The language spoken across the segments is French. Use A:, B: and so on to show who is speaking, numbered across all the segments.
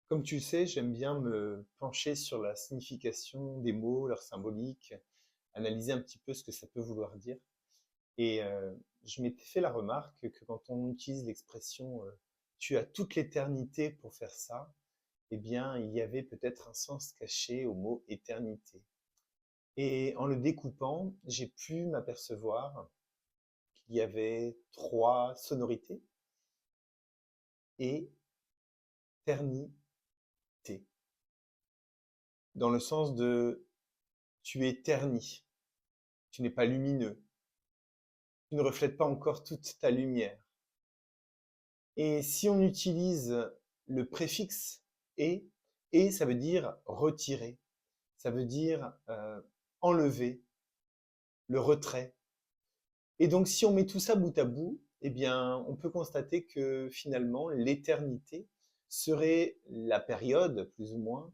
A: Comme tu le sais, j'aime bien me pencher sur la signification des mots, leur symbolique, analyser un petit peu ce que ça peut vouloir dire. Et je m'étais fait la remarque que quand on utilise l'expression tu as toute l'éternité pour faire ça, eh bien, il y avait peut-être un sens caché au mot éternité. Et en le découpant, j'ai pu m'apercevoir qu'il y avait trois sonorités et ternité, dans le sens de tu es terni, tu n'es pas lumineux, tu ne reflètes pas encore toute ta lumière. Et si on utilise le préfixe et ça veut dire retirer, ça veut dire enlever, le retrait. Et donc si on met tout ça bout à bout, eh bien, on peut constater que finalement, l'éternité serait la période, plus ou moins,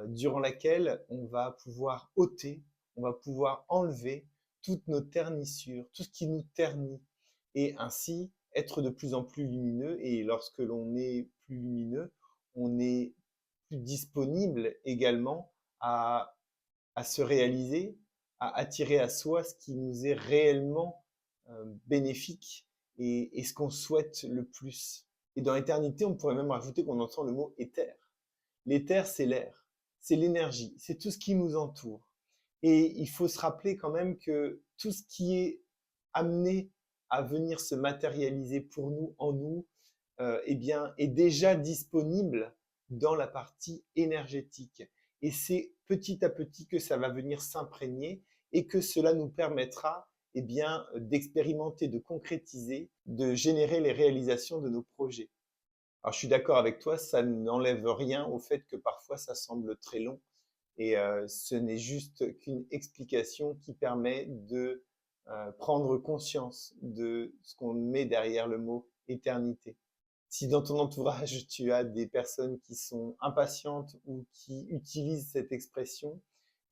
A: durant laquelle on va pouvoir ôter, on va pouvoir enlever toutes nos ternissures, tout ce qui nous ternit, et ainsi être de plus en plus lumineux. Et lorsque l'on est plus lumineux, on est plus disponible également à, à se réaliser, à attirer à soi ce qui nous est réellement bénéfique et ce qu'on souhaite le plus. Et dans l'éternité, on pourrait même rajouter qu'on entend le mot éther. L'éther, c'est l'air, c'est l'énergie, c'est tout ce qui nous entoure. Et il faut se rappeler quand même que tout ce qui est amené à venir se matérialiser pour nous, en nous, eh bien, est déjà disponible dans la partie énergétique. Et c'est petit à petit que ça va venir s'imprégner et que cela nous permettra eh bien, d'expérimenter, de concrétiser, de générer les réalisations de nos projets. Alors je suis d'accord avec toi, ça n'enlève rien au fait que parfois ça semble très long et ce n'est juste qu'une explication qui permet de prendre conscience de ce qu'on met derrière le mot éternité. Si dans ton entourage, tu as des personnes qui sont impatientes ou qui utilisent cette expression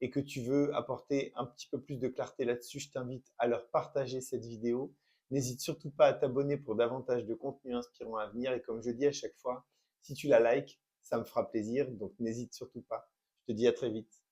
A: et que tu veux apporter un petit peu plus de clarté là-dessus, je t'invite à leur partager cette vidéo. N'hésite surtout pas à t'abonner pour davantage de contenu inspirant à venir. Et comme je dis à chaque fois, si tu la likes, ça me fera plaisir. Donc n'hésite surtout pas. Je te dis à très vite.